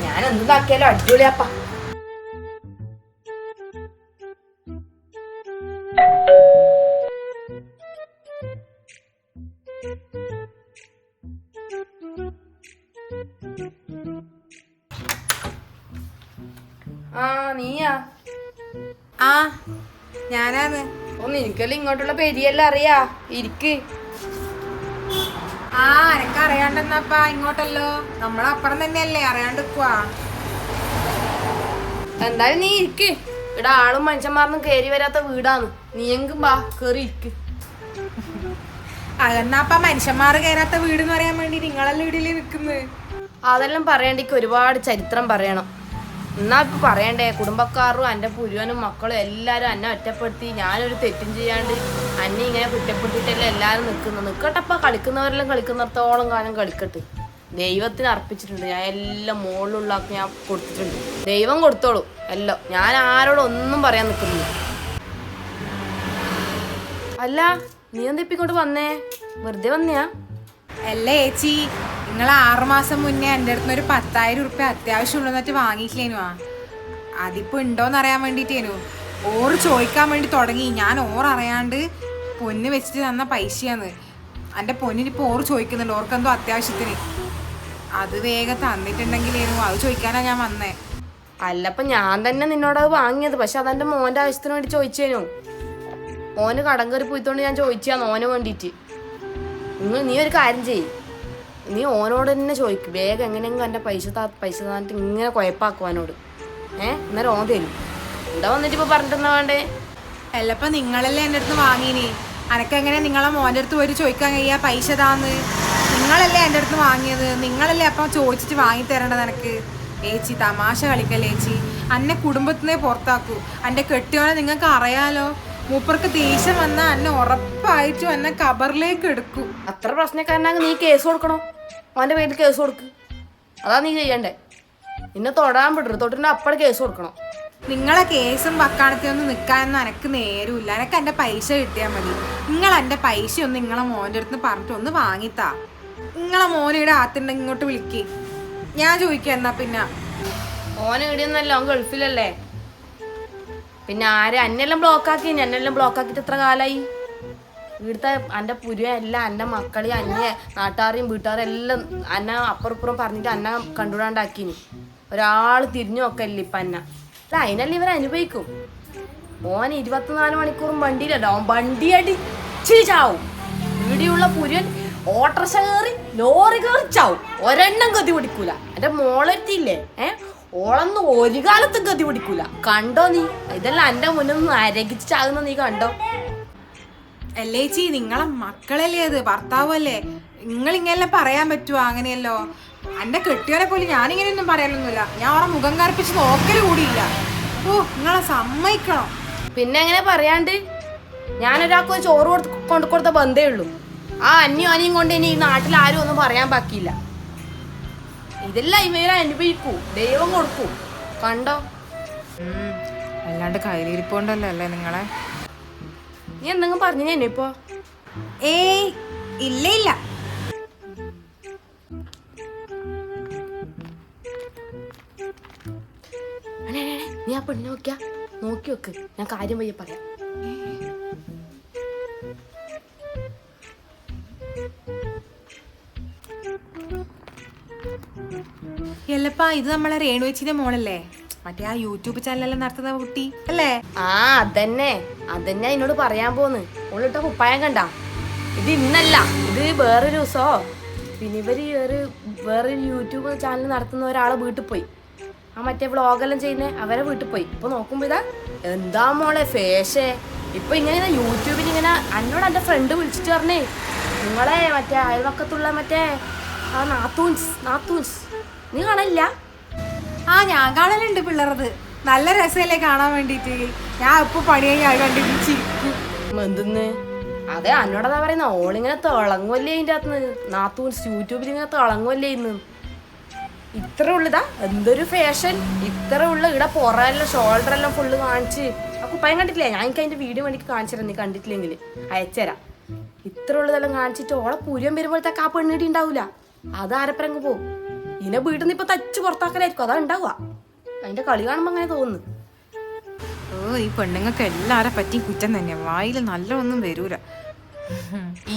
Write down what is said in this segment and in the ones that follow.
ഞാൻ എന്താക്കിയാലും അടിപൊളിയാപ്പ. നീയാ? ആ ഞാനാണ്. ഒന്ന് എനിക്കെല്ലാം ഇങ്ങോട്ടുള്ള പെരിയെല്ലാം അറിയാ. ഇരിക്ക്. ആ എനക്ക് അറിയാണ്ടെന്നപ്പാ ഇങ്ങോട്ടല്ലോ, നമ്മളപ്പുറം തന്നെയല്ലേ, അറിയാണ്ടിക്കുവാ. എന്തായാലും നീ ഇരിക്ക്. ഇവിടെ ആളും മനുഷ്യന്മാരൊന്നും കേറി വരാത്ത വീടാണ്. നീ എങ്കും ബാ കേറി ഇരിക്ക്. അതെന്നാപ്പ മനുഷ്യന്മാര് കയറാത്ത വീട് എന്ന് പറയാൻ വേണ്ടി നിങ്ങളെല്ലാം വീട്ടില് നിക്കുന്നത്? അതെല്ലാം പറയണ്ടെക്ക് ഒരുപാട് ചരിത്രം പറയണം. എന്നാ ഇപ്പൊ പറയണ്ടേ, കുടുംബക്കാരും എൻ്റെ പുരുവനും മക്കളും എല്ലാരും എന്നെ ഒറ്റപ്പെടുത്തി, ഞാനൊരു തെറ്റും ചെയ്യാണ്ട് അന്നെ ഇങ്ങനെ കുറ്റപ്പെടുത്തിയിട്ടല്ലേ എല്ലാരും നിൽക്കട്ടപ്പ. കളിക്കുന്നവരെല്ലാം കളിക്കുന്നിടത്തോളം കാലം കളിക്കട്ടെ. ദൈവത്തിന് അർപ്പിച്ചിട്ടുണ്ട്. ഞാൻ എല്ലാം മുകളിലുള്ളതൊക്കെ ഞാൻ കൊടുത്തിട്ടുണ്ട്. ദൈവം കൊടുത്തോളൂ എല്ലാം. ഞാൻ ആരോടും ഒന്നും പറയാൻ നിൽക്കുന്നില്ല. അല്ല, നീ എന്താ ഇപ്പൊ ഇങ്ങോട്ട് വന്നേ? വെറുതെ വന്നയാ? അല്ലേ ചേച്ചി, നിങ്ങൾ 6 മാസം മുന്നേ എൻ്റെ അടുത്ത് ഒരു 10,000 ഉറുപ്പ്യ അത്യാവശ്യം ഉള്ളതെന്നിട്ട് വാങ്ങിയിട്ടില്ലേനു. അതിപ്പോ ഉണ്ടോന്ന് അറിയാൻ വേണ്ടിട്ടേനു. ഓറ് ചോദിക്കാൻ വേണ്ടി തുടങ്ങി. ഞാൻ ഓററിയാണ്ട് പൊന്ന് വെച്ചിട്ട് തന്ന പൈസയാന്ന്. എൻ്റെ പൊന്നിനിപ്പോ ഓറ് ചോദിക്കുന്നുണ്ട്, ഓർക്കെന്തോ അത്യാവശ്യത്തിന്. അത് വേഗം തന്നിട്ടുണ്ടെങ്കിലേനു, അത് ചോദിക്കാനാ ഞാൻ വന്നേ. അല്ലപ്പ ഞാൻ തന്നെ നിന്നോടത് വാങ്ങിയത്. പക്ഷെ അതെന്റെ മോന്റെ ആവശ്യത്തിന് വേണ്ടി ചോദിച്ചേനു. ഓന് കടം കയറി പോയിത്തോണ്ട് ഞാൻ ചോദിച്ചാന്ന് ഓന് വേണ്ടിയിട്ട്. നീ ഒരു കാര്യം ചെയ്യ്, നീ ഓനോട് തന്നെ ചോദിക്കും. വേഗം എങ്ങനെയെങ്കിലും എൻ്റെ പൈസ തന്നിട്ട് ഇങ്ങനെ കുഴപ്പാക്കും അവനോട്. അന്നേരം ഓൻ തരും. ഇവിടെ വന്നിട്ട് ഇപ്പൊ പറഞ്ഞിട്ടെന്നാ വേണ്ടേ? അല്ലപ്പോ നിങ്ങളല്ലേ എൻ്റെ അടുത്ത് വാങ്ങീനി. അനക്കെങ്ങനെ നിങ്ങളെ മോൻ്റെ അടുത്ത് പോയിട്ട് ചോദിക്കാൻ കഴിയാ പൈസ താന്ന്? നിങ്ങളല്ലേ എൻ്റെ അടുത്ത് വാങ്ങിയത്, നിങ്ങളല്ലേ അപ്പം ചോദിച്ചിട്ട് വാങ്ങിത്തരേണ്ടത് എനിക്ക്. ഏച്ചി തമാശ കളിക്കല്ലേ ചേച്ചി. അന്നെ കുടുംബത്തിനെ പുറത്താക്കൂ. എൻ്റെ കെട്ടിയോനെ നിങ്ങൾക്ക് അറിയാലോ, മൂപ്പർക്ക് ദേഷ്യം വന്നാൽ എന്നെ ഉറപ്പായിട്ടും എന്നെ കബറിലേക്ക് എടുക്കൂ. അത്ര പ്രശ്നക്കാരനാണെങ്കിൽ നീ കേസ് കൊടുക്കണോ? അവൻ്റെ പേരിൽ കേസ് കൊടുക്ക്. അതാ നീ ചെയ്യണ്ടേ. നിന്നെ തൊടാൻ വിടരുത്. തൊട്ടിന്റെ അപ്പടെ കേസ് കൊടുക്കണം. നിങ്ങളെ കേസും വക്കാണത്തിനൊന്നും നിൽക്കാനൊന്നും എനക്ക് നേരമില്ല. എനക്ക് എൻ്റെ പൈസ കിട്ടിയാൽ മതി. നിങ്ങൾ എൻ്റെ പൈസ ഒന്ന് നിങ്ങളെ മോൻ്റെ അടുത്ത് പറഞ്ഞിട്ട് ഒന്ന് വാങ്ങിത്താ. നിങ്ങളെ മോനിവിടെ ആത്തുണ്ടെങ്കിൽ ഇങ്ങോട്ട് വിളിക്ക്, ഞാൻ ചോദിക്കാം. എന്നാ പിന്നെ ഓന് ഇടിയൊന്നല്ല, ഓൻ ഗൾഫിലല്ലേ. പിന്നെ ആരെ എന്നെല്ലാം ബ്ലോക്കാക്കി? എന്നെല്ലാം ബ്ലോക്കാക്കിയിട്ട് എത്ര കാലായി? ഇവിടുത്തെ എൻ്റെ പുരുവ എല്ലാം എൻ്റെ മക്കളെയും അന്യ നാട്ടുകാരെയും വീട്ടുകാരും എല്ലാം എന്നെ അപ്പുറപ്പുറം പറഞ്ഞിട്ട് എന്നെ കണ്ടുവിടാണ്ടാക്കിനി. ഒരാൾ തിരിഞ്ഞു നോക്കല്ലേ ഇപ്പം എന്നെ. അല്ല, അതിനെല്ലാം ഇവർ അനുഭവിക്കും. ഓൻ 24 മണിക്കൂറും വണ്ടിയിലല്ല, ഓൻ വണ്ടി അടിച്ച് ചാവും. ഇവിടെയുള്ള പുരുവൻ ഓട്ടർഷ കയറി ലോറി കയറി ചാവും. ഒരെണ്ണം ഗതി പിടിക്കൂല. എൻ്റെ മോളെത്തിയില്ലേ, ഓളൊന്നും ഒരു കാലത്തും ഗതി പിടിക്കൂല. കണ്ടോ നീ? ഇതെല്ലാം എൻ്റെ മുന്നിൽ നിന്ന് അരകിച്ച് ചാകുന്ന നീ കണ്ടോ? അല്ലേ ചേച്ചി, നിങ്ങളെ മക്കളല്ലേ അത്, ഭർത്താവല്ലേ. നിങ്ങളിങ്ങനെല്ലാം പറയാൻ പറ്റുമോ? അങ്ങനെയല്ലോ. എൻ്റെ കെട്ടിയവനെ പോലും ഞാനിങ്ങനെയൊന്നും പറയാനൊന്നുമില്ല. ഞാൻ അവരെ മുഖം കറുപ്പിച്ച് നോക്കല് കൂടിയില്ല. ഓ, നിങ്ങളെ സമ്മതിക്കണം. പിന്നെ എങ്ങനെ പറയാണ്ട്? ഞാനൊരാൾക്ക് ചോറ് കൊടുത്ത ബന്ധേ ഉള്ളൂ. ആ അന്യും അനിയും കൊണ്ട് ഇനി ഈ നാട്ടിൽ ആരും ഒന്നും പറയാൻ ബാക്കിയില്ല. ഇതെല്ലാം ഇവരെ അനുഭവിക്കൂ, ദൈവം കൊടുക്കൂ. കണ്ടോ? അല്ലാണ്ട് കയ്യിലിരിപ്പോണ്ടല്ലോ അല്ലേ നിങ്ങളെ. നീ എന്തെങ്കിലും പറഞ്ഞു ഇപ്പൊ? ഏയ് ഇല്ല ഇല്ല. നീ ആ പെണ്ണിനെ നോക്കി വെക്ക്. ഞാൻ കാര്യം വയ്യ പറയാം. എല്ലപ്പാ, ഇത് നമ്മളെ രേണുവേച്ചിന്റെ മോളല്ലേ, മറ്റേ ആ യൂട്യൂബ് ചാനലെല്ലാം നടത്തുന്ന കുട്ടി അല്ലേ? ആ അതന്നെ എന്നോട് പറയാൻ പോന്ന്. ഓളിട്ട കുപ്പായം കണ്ട? ഇത് ഇന്നല്ല, ഇത് വേറൊരു ദിവസോ. പിന്നെ വേറൊരു യൂട്യൂബ് ചാനൽ നടത്തുന്ന ഒരാളെ വീട്ടിൽ പോയി. ആ മറ്റേ വ്ളോഗെല്ലാം ചെയ്യുന്നേ അവരെ വീട്ടിൽ പോയി. ഇപ്പൊ നോക്കുമ്പോ ഇതാ എന്താ മോളെ ഫേഷേ. ഇപ്പൊ ഇങ്ങനെ യൂട്യൂബിൽ ഇങ്ങനെ എന്നോട് എൻ്റെ ഫ്രണ്ട് വിളിച്ചിട്ട് പറഞ്ഞേ, നിങ്ങളെ മറ്റേ അയൽവക്കത്തുള്ള മറ്റേ ആ നാത്തൂൻസ് നീ കാണില്ല? ആ ഞാൻ കാണലുണ്ട് പിള്ളേരത്. നല്ല രസമല്ലേ കാണാൻ വേണ്ടിട്ട്. ഞാൻ ഇപ്പൊ പണി കഴിഞ്ഞാൽ കണ്ടിരിക്കും. എന്തെന്ന്? അതെ, എന്നോടതാ പറയുന്ന. ഓളിങ്ങനെ തിളങ്ങുമല്ലേ ഇതിൻ്റെ അകത്ത് നാത്തൂൻസ് യൂട്യൂബിൽ ഇങ്ങനെ തിളങ്ങുമല്ലേ ഇന്ന്. ഇത്ര ഉള്ളതാ എന്തൊരു ഫാഷൻ, ഇത്ര ഉള്ള ഇവിടെ പുറമെല്ലാം ഷോൾഡറെല്ലാം ഫുള്ള് കാണിച്ച്. ആ കുപ്പായം കണ്ടിട്ടില്ലേ? ഞാൻ എനിക്ക് അതിന്റെ വീഡിയോ വേണ്ടി കാണിച്ചിരുന്നു, നീ കണ്ടിട്ടില്ലെങ്കിൽ അയച്ചുതരാം. ഇത്ര ഉള്ളതെല്ലാം കാണിച്ചിട്ട് ഓളെ പുരിയം വരുമ്പോഴത്തേക്ക് ആ പെണ്ണിടി ഉണ്ടാവൂല, അത് ആരപ്പരങ്ങ് പോവും. ഇതിനെ വീട്ടിൽ നിന്ന് ഇപ്പൊ തച്ച് പുറത്താക്കലായിരിക്കും, അതാ ഉണ്ടാവുക. അതിന്റെ കളി കാണുമ്പോ അങ്ങനെ തോന്നുന്നു. ഓ ഈ പെണ്ണുങ്ങൾക്ക് എല്ലാരെ പറ്റിയും കുറ്റം തന്നെയാ, വായിൽ നല്ല ഒന്നും വരൂല.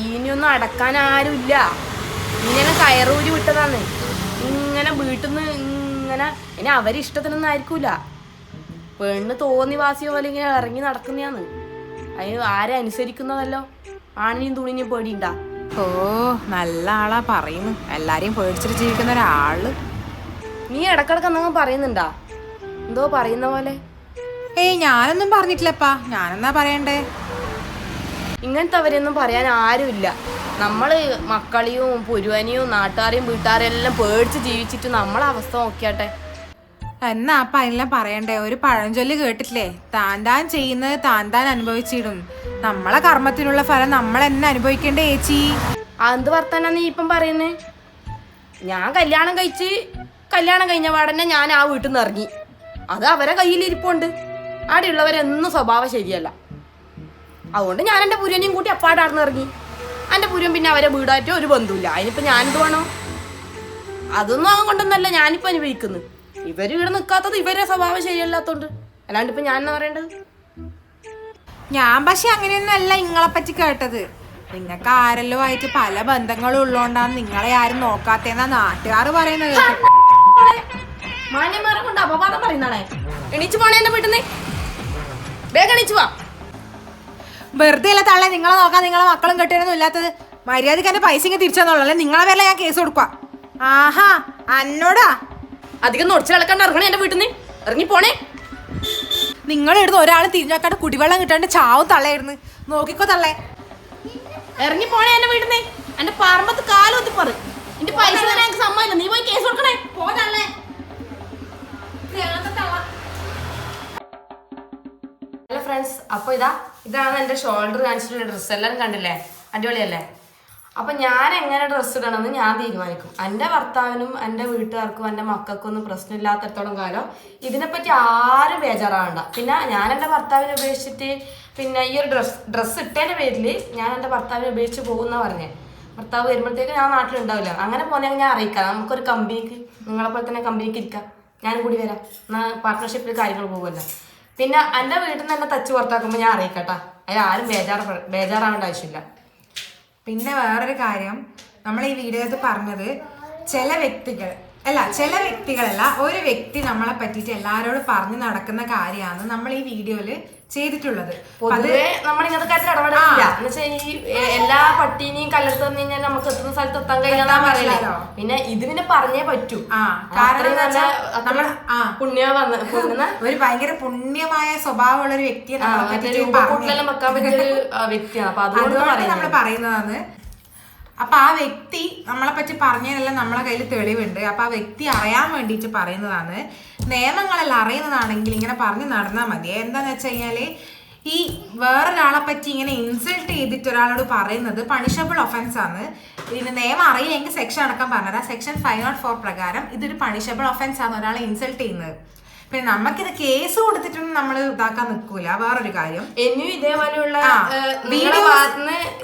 ഇനിയൊന്നും അടക്കാൻ ആരുമില്ല, ഇങ്ങനെ കയറൂരി വിട്ടതാന്ന്. ഇങ്ങനെ വീട്ടിൽ നിന്ന് ഇങ്ങനെ ഇനി അവരിഷ്ടത്തിനൊന്നും ആയിരിക്കൂല. പെണ്ണ് തോന്നിവാസിയോ പോലെ ഇങ്ങനെ ഇറങ്ങി നടക്കുന്നതാന്ന്. അതിന് ആരെ അനുസരിക്കുന്നതല്ലോ, ആണിനെയും തുണിനെയും പേടിയുണ്ടാ? ഓ നല്ല ആളാ പറയുന്നു, എല്ലാരെയും പേടിച്ചിട്ട് ജീവിക്കുന്ന ഒരാള്. നീ ഇടക്കിടക്ക് എന്തെങ്കിലും പറയുന്നുണ്ടാ? എന്തോ പറയുന്ന പോലെ. ഏയ് ഞാനൊന്നും പറഞ്ഞിട്ടില്ലപ്പാ, ഞാനെന്നാ പറയണ്ടേ? ഇങ്ങനത്തെ അവരെയൊന്നും പറയാൻ ആരുമില്ല. നമ്മള് മക്കളെയും പുരുവനെയും നാട്ടുകാരെയും വീട്ടുകാരെയും എല്ലാം പേടിച്ച് ജീവിച്ചിട്ട് നമ്മളെ അവസ്ഥ നോക്കിയാട്ടെ. എന്നാ അപ്പ അതിനെല്ലാം പറയണ്ടേ? ഒരു പഴഞ്ചൊല്ല് കേട്ടിട്ടില്ലേ, താൻ താൻ ചെയ്യുന്നത് താൻ താൻ അനുഭവിച്ചിടും. നമ്മളെ കർമ്മത്തിനുള്ള ഫലം നമ്മൾ എന്നെ അനുഭവിക്കണ്ടേ ചേച്ചി? എന്ത് വർത്താനാ നീ ഇപ്പം പറയുന്നേ? ഞാൻ കല്യാണം കഴിഞ്ഞ പാടന്നെ ഞാൻ ആ വീട്ടിൽ നിന്ന് ഇറങ്ങി. അത് അവരെ കയ്യിലിരിപ്പുണ്ട്. അവിടെയുള്ളവരെന്നും സ്വഭാവം ശരിയല്ല. അതുകൊണ്ട് ഞാൻ എൻ്റെ പുരുവനെയും കൂട്ടി അപ്പാടാർന്ന് ഇറങ്ങി. എൻ്റെ പുരുവൻ പിന്നെ അവരെ വീടായിട്ടോ ഒരു ബന്ധമില്ല. അതിനിപ്പോൾ ഞാനെന്ത് വേണോ? അതൊന്നും അവൻ കൊണ്ടൊന്നല്ല ഞാനിപ്പോൾ അനുഭവിക്കുന്നത്. ഇവർ ഇവിടെ നിൽക്കാത്തത് ഇവരെ സ്വഭാവം ശരിയല്ലാത്തോണ്ട്. അല്ലാണ്ട് ഇപ്പം ഞാൻ എന്നാ പറയേണ്ടത്? ഞാൻ പക്ഷെ അങ്ങനെയൊന്നും അല്ല നിങ്ങളെ പറ്റി കേട്ടത്. നിങ്ങൾക്ക് ആരെല്ലോ ആയിട്ട് പല ബന്ധങ്ങളും ഉള്ളോണ്ടാണ് നിങ്ങളെ ആരും നോക്കാത്തേന്നാ നാട്ടുകാർ പറയുന്നത്. മാന്യന്മാരെ കൊണ്ട് അപവാദം പറയുന്നതാണേ. എണീച്ചു പോണേ എൻ്റെ വീട്ടിൽ നിന്ന്, വേഗം എണീച്ചു വാ. വെറുതെ അല്ല തള്ളേ നിങ്ങളെ നോക്കാൻ നിങ്ങളെ മക്കളും കെട്ടിയൊന്നും ഇല്ലാത്തത്. മര്യാദക്ക് എന്റെ പൈസ ഇങ്ങനെ തിരിച്ചെന്നുള്ളല്ലേ, നിങ്ങളെ പേരില ഞാൻ കേസ് കൊടുക്കുക. ആഹാ അന്നോടാ അധികം നൊടിച്ചിളക്കാണ്ട് ഇറങ്ങണേ എൻ്റെ വീട്ടിൽ നിന്ന്, ഇറങ്ങി പോണേ. നിങ്ങളിടുന്ന് ഒരാൾ തിരിഞ്ഞാക്കാണ്ട് കുടിവെള്ളം കിട്ടാണ്ട് ചാവും തള്ളയായിരുന്നു. നോക്കിക്കോ തള്ളേ, ഇറങ്ങി പോണേ എൻ്റെ വീട്ടിൽ നിന്ന്. എൻ്റെ പറമ്പത്ത് കാലൊത്തി പറ, എന്റെ പൈസ തരാൻ എനിക്ക് സമ്മതമില്ല. നീ പോയി കേസ് കൊടുക്കണേ. പോതള്ളേ. ഹലോ ഫ്രണ്ട്സ്, അപ്പോൾ ഇതാണ് എൻ്റെ ഷോൾഡർ കാണിച്ചിട്ടുള്ള ഡ്രസ്സ്. എല്ലാവരും കണ്ടില്ലേ? അടിപൊളിയല്ലേ? അപ്പം ഞാൻ എങ്ങനെ ഡ്രസ്സ് ഇടണമെന്ന് ഞാൻ തീരുമാനിക്കും. എൻ്റെ ഭർത്താവിനും എൻ്റെ വീട്ടുകാർക്കും എൻ്റെ മക്കൾക്കൊന്നും പ്രശ്നമില്ലാത്തടത്തോളം കാലം ഇതിനെപ്പറ്റി ആരും ബേജാറാവണ്ട. പിന്നെ ഞാൻ എൻ്റെ ഭർത്താവിനെ ഉപേക്ഷിച്ചിട്ട് പിന്നെ ഈ ഒരു ഡ്രസ്സ് ഇട്ടതിൻ്റെ പേരിൽ ഞാൻ എൻ്റെ ഭർത്താവിനെ ഉപേക്ഷിച്ച് പോകുന്ന പറഞ്ഞേ. ഭർത്താവ് വരുമ്പോഴത്തേക്ക് ഞാൻ നാട്ടിലുണ്ടാവില്ല. അങ്ങനെ പോകുന്നെങ്കിൽ ഞാൻ അറിയിക്കാം. നമുക്കൊരു കമ്പനിക്ക്, നിങ്ങളെപ്പോലെ തന്നെ കമ്പനിക്ക് ഇരിക്കാം. ഞാനും കൂടി വരാം. എന്നാൽ പാർട്ട്ണർഷിപ്പിൽ കാര്യങ്ങൾ പോകുമല്ലോ. പിന്നെ എൻ്റെ വീട്ടിൽ നിന്ന് തന്നെ തച്ച് പുറത്താക്കുമ്പോൾ ഞാൻ അറിയിക്കട്ടാ. അതിൽ ആരും ബേജാറാവേണ്ട ആവശ്യമില്ല. പിന്നെ വേറൊരു കാര്യം, നമ്മൾ ഈ വീഡിയോയിൽ പറഞ്ഞത് ചില വ്യക്തികളല്ല, ഒരു വ്യക്തി നമ്മളെ പറ്റിയിട്ട് എല്ലാവരോടും പറഞ്ഞു നടക്കുന്ന കാര്യമാണ് നമ്മൾ ഈ വീഡിയോയില് ചെയ്തിട്ടുള്ളത്. പൊതുവെ നമ്മൾ ഇങ്ങനത്തെ കാര്യത്തിൽ ഇടപെടില്ല. എന്നുവെച്ചാൽ ഈ എല്ലാ പട്ടീനെയും കല്ലെടുത്ത് പറഞ്ഞു കഴിഞ്ഞാൽ നമുക്ക് എത്തുന്ന സ്ഥലത്ത് എത്താൻ കഴിയാന്നാ പറയില്ല. പിന്നെ ഇത് പിന്നെ പറഞ്ഞേ പറ്റൂ. പുണ്യ വന്ന ഒരു ഭയങ്കര പുണ്യമായ സ്വഭാവമുള്ള ഒരു വ്യക്തിയെ കൂട്ടിലെല്ലാം വെക്കാൻ പറ്റിയൊരു വ്യക്തിയാണ്. അപ്പൊ അതുകൊണ്ട് നമ്മൾ പറയുന്നതാണ്. അപ്പൊ ആ വ്യക്തി നമ്മളെ പറ്റി പറഞ്ഞതിനെല്ലാം നമ്മളെ കയ്യിൽ തെളിവുണ്ട്. അപ്പൊ ആ വ്യക്തി അറിയാൻ വേണ്ടിയിട്ട് പറയുന്നതാണ്. നിയമങ്ങളെല്ലാം അറിയുന്നതാണെങ്കിൽ ഇങ്ങനെ പറഞ്ഞു നടന്നാൽ മതി. എന്താന്ന് വെച്ച് കഴിഞ്ഞാല് ഈ വേറൊരാളെ പറ്റി ഇങ്ങനെ ഇൻസൾട്ട് ചെയ്തിട്ട് ഒരാളോട് പറയുന്നത് പണിഷബിൾ ഒഫൻസ് ആണ്. ഇതിന് നിയമം അറിയില്ലെങ്കിൽ സെക്ഷൻ അടക്കം പറഞ്ഞതാ. സെക്ഷൻ 504 പ്രകാരം ഇതൊരു പണിഷബിൾ ഒഫൻസ് ആണ് ഒരാളെ ഇൻസൾട്ട് ചെയ്യുന്നത്. പിന്നെ നമുക്കിത് കേസ് കൊടുത്തിട്ടൊന്നും നമ്മൾ ഇതാക്കാൻ നിൽക്കൂല. വേറൊരു കാര്യം, ഇനിയും ഇതേപോലെയുള്ള വീഡിയോ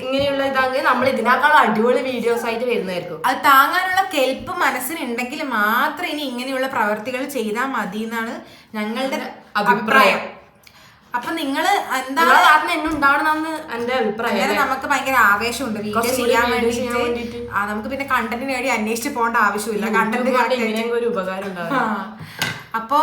ഇങ്ങനെയുള്ള ഇതാണെങ്കിൽ നമ്മൾ ഇതിനേക്കാളും അടിപൊളി വീഡിയോസ് ആയിട്ട് വരുന്നതായിരിക്കും. അത് താങ്ങാനുള്ള കെൽപ്പ് മനസ്സിനുണ്ടെങ്കിൽ മാത്രം ഇനി ഇങ്ങനെയുള്ള പ്രവർത്തികൾ ചെയ്താൽ മതി എന്നാണ് ഞങ്ങളുടെ അഭിപ്രായം. അപ്പൊ നിങ്ങള് എന്താണ് എന്നുണ്ടാവണമെന്ന് എന്റെ അഭിപ്രായം. നമുക്ക് ഭയങ്കര ആവേശമുണ്ട് വീഡിയോ ചെയ്യാൻ വേണ്ടിട്ട്. നമുക്ക് പിന്നെ കണ്ടന്റിന് വേണ്ടി അന്വേഷിച്ച് പോകേണ്ട ആവശ്യമില്ല. കണ്ടന്റ് ഒരു ഉപകാരം ഉണ്ടാവും. അപ്പോ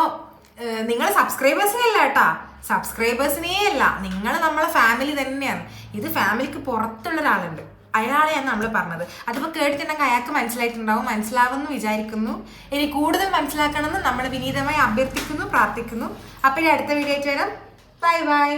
നിങ്ങൾ സബ്സ്ക്രൈബേഴ്സിനെ അല്ല കേട്ടാ, സബ്സ്ക്രൈബേഴ്സിനേ അല്ല, നിങ്ങൾ നമ്മളെ ഫാമിലി തന്നെയാണ്. ഇത് ഫാമിലിക്ക് പുറത്തുള്ള ഒരാളുണ്ട്, അയാളെയാണ് നമ്മൾ പറഞ്ഞത്. അതിപ്പോൾ കേട്ടിട്ടുണ്ടെങ്കിൽ അയാൾക്ക് മനസ്സിലായിട്ടുണ്ടാവും. മനസ്സിലാവുമെന്ന് വിചാരിക്കുന്നു. ഇനി കൂടുതൽ മനസ്സിലാക്കണമെന്ന് നമ്മൾ വിനീതമായി അഭ്യർത്ഥിക്കുന്നു, പ്രാർത്ഥിക്കുന്നു. അപ്പോൾ ഈ അടുത്ത വീഡിയോ ആയിട്ട് വരാം. Bye bye.